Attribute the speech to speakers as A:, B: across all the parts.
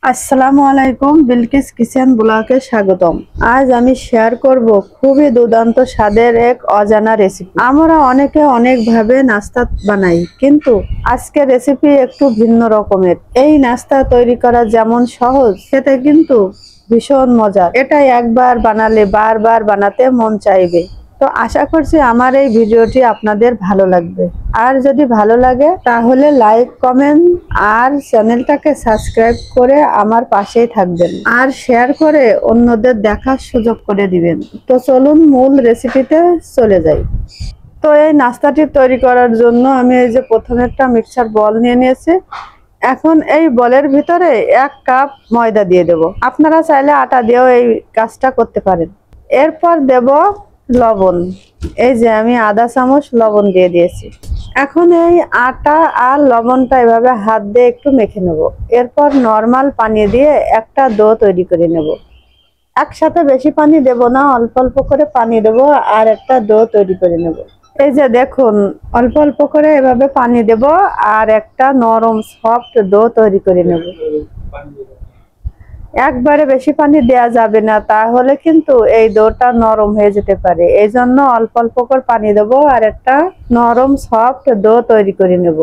A: আসসালামু আলাইকুম, বিলকিস কিচেন ব্লগে স্বাগতম। আজ আমি শেয়ার করব খুবই দুর্দান্ত স্বাদের এক অজানা রেসিপি। আমরা অনেকে অনেকভাবে নাস্তা বানাই, কিন্তু আজকের রেসিপি একটু ভিন্ন রকমের। এই নাস্তা তৈরি করা যেমন সহজ, খেতে কিন্তু ভীষণ মজার। এটা একবার বানালে বারবার বানাতে মন চাইবে। তো আশা করছি আমার এই ভিডিওটি আপনাদের ভালো লাগবে। আর যদি ভালো লাগে তাহলে লাইক, কমেন্ট আর চ্যানেলটাকে সাবস্ক্রাইব করে আমার পাশেই থাকবেন, আর শেয়ার করে অন্যদের দেখার সুযোগ করে দিবেন। তো চলুন মূল রেসিপিতে চলে যাই। তো এই নাস্তাটি তৈরি করার জন্য আমি এই যে প্রথমে একটা মিক্সার বল নিয়ে নিয়েছি। এখন এই বলের ভিতরে 1 কাপ ময়দা দিয়ে দেব। আপনারা চাইলে আটা দিয়েও এই কাজটা করতে পারেন। এরপর দেব লবণ। এই যে আমি আধা চামচ লবণ দিয়ে দিয়েছি। এখন এই আটা আর লবণটা এভাবে হাত দিয়ে একটু মেখে নেব। এরপর নরমাল পানি দিয়ে একটা ডো তৈরি করে নেব। একসাথে বেশি পানি দেব না, অল্প অল্প করে পানি দেব আর একটা ডো তৈরি করে নেব। এই যে দেখুন, অল্প অল্প করে এভাবে পানি দেব আর একটা নরম সফট ডো তৈরি করে নেব। একবারে বেশি পানি দেয়া যাবে না, তাহলে কিন্তু এই ডোটা নরম হয়ে যেতে পারে। এই জন্য অল্প অল্প করে পানি দেবো আর একটা নরম সফট ডো তৈরি করে নেব।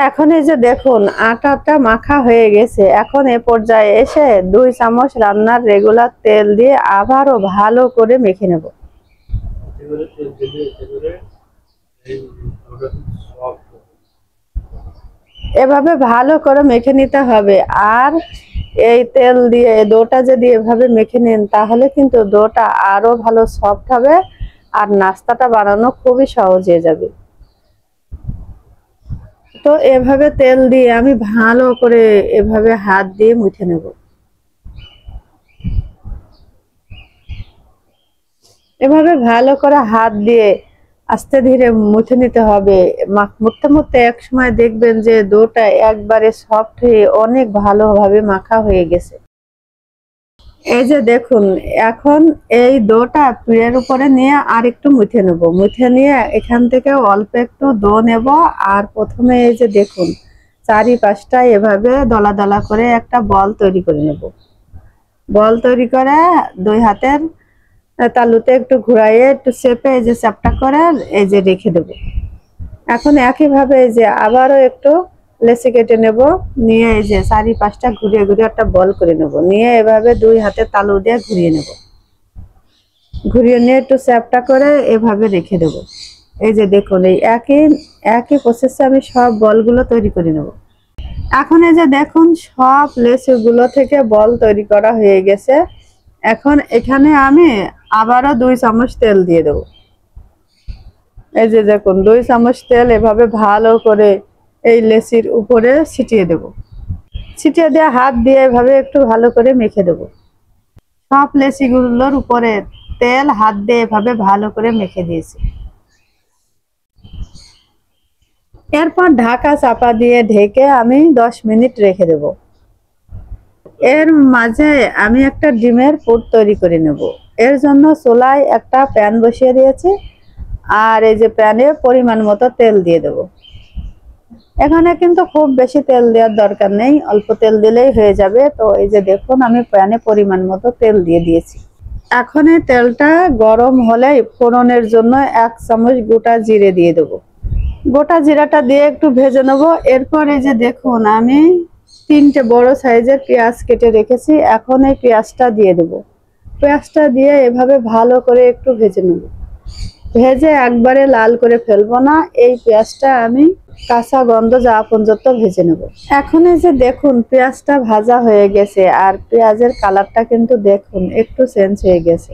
A: এখন এই যে দেখুন, আটাটা মাখা হয়ে গেছে। এখন এ পর্যায়ে এসে 2 চামচ রান্নার রেগুলার তেল দিয়ে আবারও ভালো করে মেখে নেব। এভাবে ভালো করে মেখে নিতে হবে। আর এই তেল দিয়ে ডোটা যদি এভাবে মেখে নেন, তাহলে কিন্তু ডোটা আরো ভালো সফট হবে আর নাস্তাটা বানানো খুবই সহজ হয়ে যাবে। তো এভাবে তেল দিয়ে আমি ভালো করে এভাবে হাত দিয়ে মুঠে নেব। এভাবে ভালো করে হাত দিয়ে আস্তে ধীরে মুঠে নিতে হবে। মুঠতে মুঠতে এক সময় দেখবেন যে ডোটা একবারে সফট হয়ে অনেক ভালোভাবে মাখা হয়ে গেছে। এই যে দেখুন, এখন এই ডোটা পিঠের উপরে নিয়ে আর একটু মুঠে নেব। মুঠে নিয়ে এখান থেকে অল্প একটু ডো নেব। আর প্রথমে এই যে দেখুন, চারিপাশটা এভাবে দলা দলা করে একটা বল তৈরি করে নেব। বল তৈরি করে 2 হাতের তালুতে একটু ঘুরাইয়ে একটু চেপে এই যে চ্যাপটা করে এই যে রেখে দেব। এখন একইভাবে এই যে আবারও একটু লেচি কেটে নেব। নিয়ে এই যে চারিপাশটা ঘুরিয়ে ঘুরিয়ে একটা বল করে নেব। নিয়ে এভাবে 2 হাতের তালু দিয়ে ঘুরিয়ে নেব। ঘুরিয়ে নিয়ে একটু চ্যাপটা করে এভাবে রেখে দেব। এই যে দেখুন, এই একই প্রসেসে আমি সব বলগুলো তৈরি করে নেব। এখন এই যে দেখুন, সব লেচুগুলো থেকে বল তৈরি করা হয়ে গেছে। এখন এখানে আমি আবারও 2 চামচ তেল দিয়ে দেব। এই যে দেখুন, 2 চামচ তেল এভাবে ভালো করে এই লেচির উপরে ছিটিয়ে দেব। ছিটিয়ে দিয়ে হাত দিয়ে এভাবে একটু ভালো করে মেখে দেব। সব লেচিগুলোর উপরে তেল হাত দিয়ে এভাবে ভালো করে মেখে দিয়েছি। এরপর ঢাকা চাপা দিয়ে ঢেকে আমি 10 মিনিট রেখে দেব। এর মাঝে আমি একটা ডিমের পুর তৈরি করে নেব। এর জন্য চুলায় একটা প্যান বসিয়ে দিয়েছি। আর এই যে প্যানে পরিমাণ মতো তেল দিয়ে দেব। এখানে কিন্তু খুব বেশি তেল দেওয়ার দরকার নেই, অল্প তেল দিলেই হয়ে যাবে। তো এই যে দেখুন, আমি প্যানে পরিমাণ মতো তেল দিয়ে দিয়েছি। এখন এই তেলটা গরম হলে ফোড়নের জন্য 1 চামচ গোটা জিরে দিয়ে দেব। গোটা জিরাটা দিয়ে একটু ভেজে নেব। এরপর এই যে দেখুন, আমি 3টে বড় সাইজের পেঁয়াজ কেটে রেখেছি। এখন এই পেঁয়াজটা দিয়ে দেব। পেঁয়াজটা দিয়ে এভাবে ভালো করে একটু ভেজে নেব। ভেজে একবারে লাল করে ফেলবো না, এই পেঁয়াজটা আমি কাঁচা গন্ধ যাওয়া পর্যন্ত ভেজে নেব। এখন এই যে দেখুন, পেঁয়াজটা ভাজা হয়ে গেছে আর পেঁয়াজের কালারটা কিন্তু দেখুন একটু চেঞ্জ হয়ে গেছে।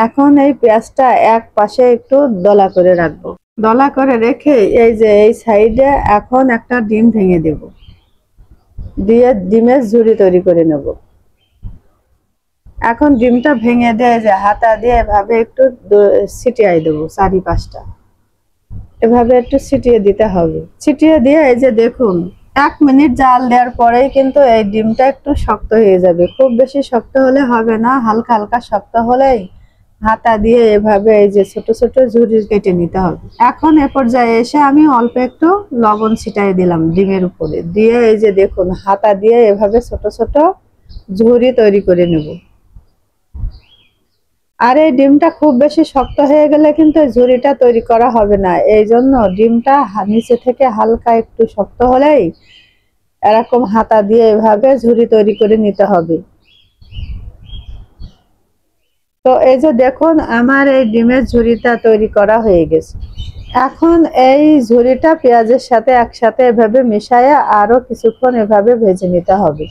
A: এখন এই পেঁয়াজটা এক পাশে একটু দলা করে রাখবো। দলা করে রেখে এই যে এই সাইডে এখন একটা ডিম ভেঙে দেব। দিয়ে ডিমের ঝুড়ি তৈরি করে নেব। এখন ডিমটা ভেঙে দিয়ে যে হাতা দিয়ে এভাবে একটু ছিটিয়ে দেবো চারিপাশটা। এভাবে একটু ছিটিয়ে দিতে হবে। ছিটিয়ে দিয়ে এই যে দেখুন, 1 মিনিট জাল দেওয়ার পরেই কিন্তু এই ডিমটা একটু শক্ত হয়ে যাবে। খুব বেশি শক্ত হলে হবে না, হালকা হালকা শক্ত হলেই হাতা দিয়ে এভাবে এই যে ছোট ছোট ঝুরি কেটে নিতে হবে। এখন এ পর্যায়ে এসে আমি অল্প একটু লবণ ছিটাই দিলাম ডিমের উপরে, দিয়ে এই যে দেখুন হাতা দিয়ে এভাবে ছোট ছোট ঝুরি তৈরি করে নেব। আর এই ডিমটা খুব বেশি শক্ত হয়ে গেলে কিন্তু ঝুরিটা তৈরি করা হবে না, এই জন্য ডিমটা নিচে থেকে হালকা একটু শক্ত হলেই এরকম হাতা দিয়ে এভাবে ঝুরি তৈরি করে নিতে হবে। তো এই যে দেখুন আমার এই ডিমের ঝুরিটা তৈরি করা হয়ে গেছে। এখন এই ঝুরিটা পেঁয়াজের সাথে একসাথে এভাবে মিশাইয়া আরো কিছুক্ষণ এভাবে ভেজে নিতে হবে।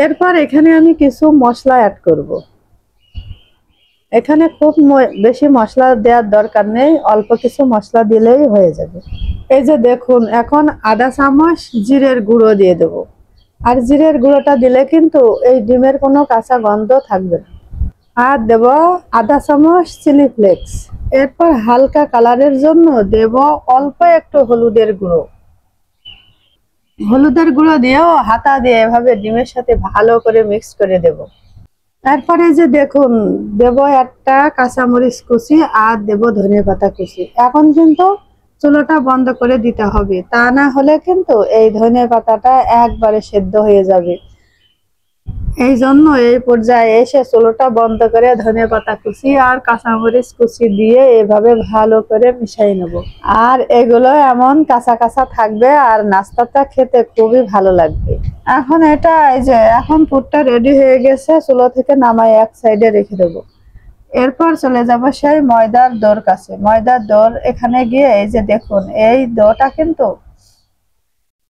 A: এরপর এখানে আমি কিছু মশলা অ্যাড করব। এখানে খুব বেশি মশলা দেওয়ার দরকার নেই, অল্প কিছু মশলা দিলেই হয়ে যাবে। এই যে দেখুন এখন আধা চামচ জিরের গুঁড়ো দিয়ে দেব। আর জিরের গুঁড়োটা দিলে কিন্তু এই ডিমের কোনো কাঁচা গন্ধ থাকবে না। আর দেব আধা চামচ চিলি ফ্লেক্স। এরপর হালকা কালারের জন্য দেব অল্প একটু হলুদের গুঁড়ো। হলুদের গুঁড়ো দিয়েও হাতা দিয়ে এভাবে ডিমের সাথে ভালো করে মিক্স করে দেব। তারপরে যে দেখুন দেব একটা কাঁচামরিচ কুচি আর দেব ধনেপাতা কুচি। এখন কিন্তু চুলাটা বন্ধ করে দিতে হবে, তা না হলে কিন্তু এই ধনেপাতাটা একবারে সেদ্ধ হয়ে যাবে। এই জন্য এই পর্যায়ে এসে চুলাটা বন্ধ করে ধনেপাতা কুচি আর কাঁচামরিচ কুচি দিয়ে এভাবে ভালো করে মিশিয়ে নেব। আর এগুলো এমন কাঁচা কাঁচা থাকবে আর নাস্তাটা খেতে খুবই ভালো লাগবে। এখন এটা এই যে এখন পুরটা রেডি হয়ে গেছে, চুলা থেকে নামাই এক সাইডে রেখে দেবো। এরপর চলে যাব সেই ময়দার ডোর কাছে। ময়দার ডোর এখানে গিয়ে এই যে দেখুন এই ডোটা কিন্তু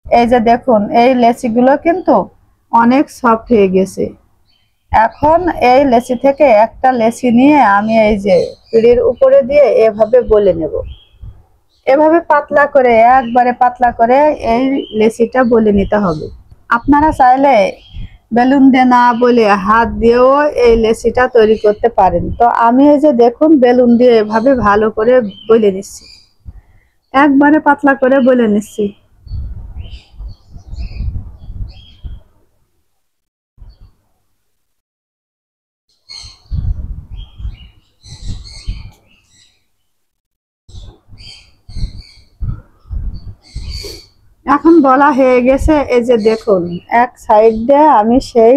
A: এই যে দেখুন এই লেচিগুলো কিন্তু অনেক সফট হয়ে গেছে। এখন এই লেচি থেকে একটা লেচি নিয়ে আমি এই যে পিঁড়ির উপরে দিয়ে এভাবে বলে নেব। এভাবে পাতলা করে একবারে পাতলা করে এই লেচিটা বলে নিতে হবে। আপনারা চাইলে বেলুন দিয়ে না বলে হাত দিয়েও এই লেচিটা তৈরি করতে পারেন। তো আমি এই যে দেখুন বেলুন দিয়ে এভাবে ভালো করে বলে নিচ্ছি, একবারে পাতলা করে বলে নিচ্ছি। এখন বলা হয়ে গেছে, এই যে দেখুন এক সাইড দিয়ে আমি সেই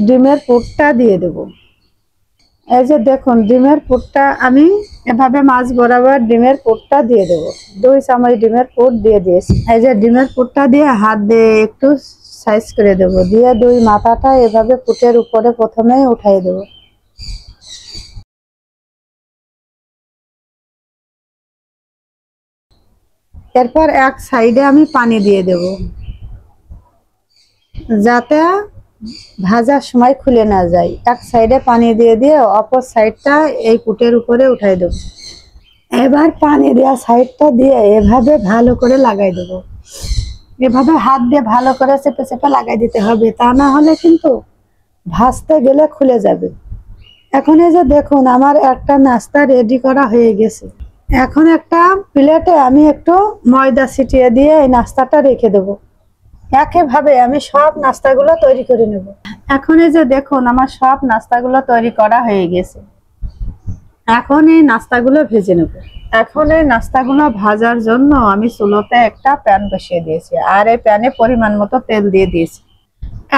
A: ডিমের পুরটা দিয়ে দেব। এই যে দেখুন ডিমের পুরটা আমি এভাবে মাছ বরাবর ডিমের পুরটা দিয়ে দেব। 2 চামচ ডিমের পুর দিয়ে দিয়েছি। এই যে ডিমের পুরটা দিয়ে হাত দিয়ে একটু সাইজ করে দেব, দিয়ে 2 মাথাটা এভাবে পুটের উপরে প্রথমেই উঠাই দেব। এরপর এক সাইডে আমি পানি দিয়ে দেব, যাতে ভাজার সময় খুলে না যায়। এক সাইডে পানি দিয়ে দিয়ে অপর সাইডটা এই পুটের উপরে উঠাই দেব। এবার পানি দেওয়া সাইডটা দিয়ে এভাবে ভালো করে লাগাই দেব। এভাবে হাত দিয়ে ভালো করে চেপে চেপে লাগাই দিতে হবে, তা না হলে কিন্তু ভাজতে গেলে খুলে যাবে। এখন এই যে দেখুন আমার একটা নাস্তা রেডি করা হয়ে গেছে। এখন একটা প্লেটে আমি একটু ময়দা ছিটিয়ে দিয়ে এই নাস্তাটা রেখে দেবো। একইভাবে আমি সব নাস্তাগুলো তৈরি করে নেব। এখন এই যে দেখুন আমার সব নাস্তাগুলো তৈরি করা হয়ে গেছে। এখন এই নাস্তাগুলো ভেজে নেব। এখন এই নাস্তাগুলো ভাজার জন্য আমি চুলোতে একটা প্যান বসিয়ে দিয়েছি আর এই প্যানে পরিমাণ মতো তেল দিয়ে দিয়েছি।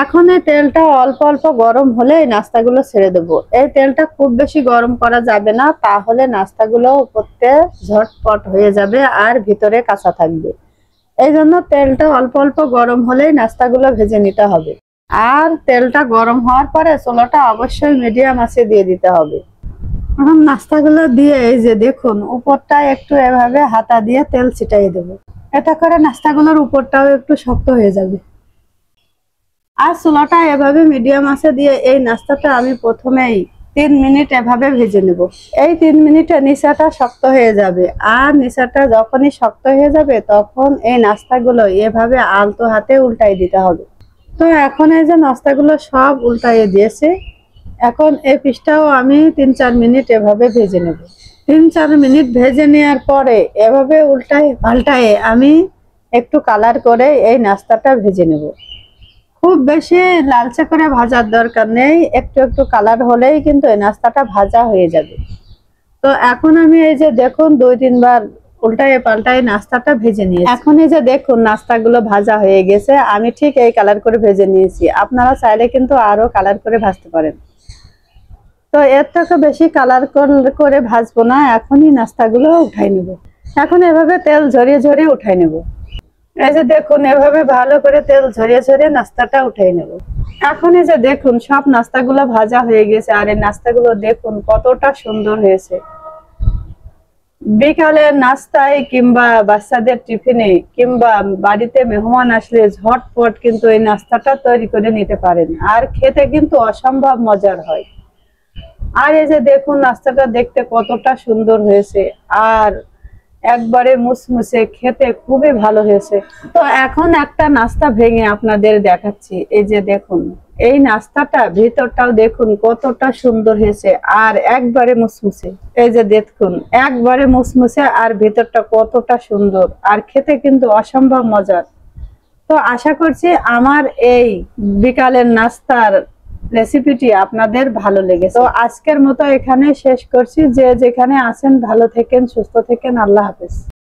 A: এখন এই তেলটা অল্প অল্প গরম হলে এই নাস্তাগুলো ছেড়ে দেবো। এই তেলটা খুব বেশি গরম করা যাবে না, তাহলে নাস্তাগুলো উপরতে ঝটপট হয়ে যাবে আর ভিতরে কাঁচা থাকবে। এই জন্য তেলটা অল্প অল্প গরম হলেই নাস্তাগুলো ভেজে নিতে হবে। আর তেলটা গরম হওয়ার পরে চুলাটা অবশ্যই মিডিয়াম আঁচে দিয়ে দিতে হবে। এখন নাস্তাগুলো দিয়ে এই যে দেখুন উপরটা একটু এভাবে হাতা দিয়ে তেল ছিটাই দেবো। এটা করে নাস্তাগুলোর উপরটাও একটু শক্ত হয়ে যাবে। আর চুলাটা এভাবে মিডিয়াম আঁচে দিয়ে এই নাস্তাটা আমি প্রথমেই 3 মিনিট এভাবে ভেজে নেব। এই 3 মিনিটে নিচাটা শক্ত হয়ে যাবে। আর নিচাটা যখনই শক্ত হয়ে যাবে তখন এই নাস্তাগুলো এভাবে আলতো হাতে উল্টাই দিতে হবে। তো এখন এই যে নাস্তাগুলো সব উল্টাইয়ে দিয়েছে, এখন এই পিসটাও আমি 3-4 মিনিট এভাবে ভেজে নেব। 3-4 মিনিট ভেজে নেওয়ার পরে এভাবে উল্টায় পাল্টায় আমি একটু কালার করে এই নাস্তাটা ভেজে নেব। খুব বেশি লালচে করে ভাজার দরকার নেই, একটু একটু কালার হলেই কিন্তু এই নাস্তাটা ভাজা হয়ে যাবে। তো এখন আমি এই যে দেখুন 2-3 বার উল্টায় পাল্টায় নাস্তাটা ভেজে নিয়েছি। এখন এই যে দেখুন নাস্তাগুলো ভাজা হয়ে গেছে, আমি ঠিক এই কালার করে ভেজে নিয়েছি। আপনারা চাইলে কিন্তু আরো কালার করে ভাজতে পারেন। তো এর থেকে বেশি কালার করে ভাজবো না, এখনই নাস্তাগুলো উঠাই নেব। এখন এভাবে তেল ঝরিয়ে ঝরিয়ে উঠাই নেব। এই যে দেখুন এভাবে ভালো করে তেল ঝরিয়ে ঝরিয়ে নাস্তাটা উঠাই নেব। এখন এই যে দেখুন সব নাস্তাগুলো ভাজা হয়ে গেছে, আর এই নাস্তাগুলো দেখুন কতটা সুন্দর হয়েছে। বিকালের নাস্তায় কিংবা বাচ্চাদের টিফিনে কিংবা বাড়িতে মেহমান আসলে ঝটপট কিন্তু এই নাস্তাটা তৈরি করে নিতে পারেন, আর খেতে কিন্তু অসম্ভব মজার হয়। আর এই যে দেখুন নাস্তাটা দেখতে কতটা সুন্দর হয়েছে, আর একবারে মুসমুসে, খেতে খুবই ভালো হয়েছে। তো এখন একটা নাস্তা ভেঙে আপনাদের দেখাচ্ছি। এই যে দেখুন এই নাস্তাটা ভিতরটাও দেখুন কতটা সুন্দর হয়েছে, আর একবারে মুসমুসে। এই যে দেখুন একবারে মুসমুসে, আর ভিতরটা কতটা সুন্দর, আর খেতে কিন্তু অসম্ভব মজার। তো আশা করছি আমার এই বিকালের নাস্তার রেসিপিটি আপনাদের ভালো লেগেছে। তো আজকের মতো এখানে শেষ করছি। যে যেখানে আছেন ভালো থেকেন, সুস্থ থেকেন। আল্লাহ হাফেজ।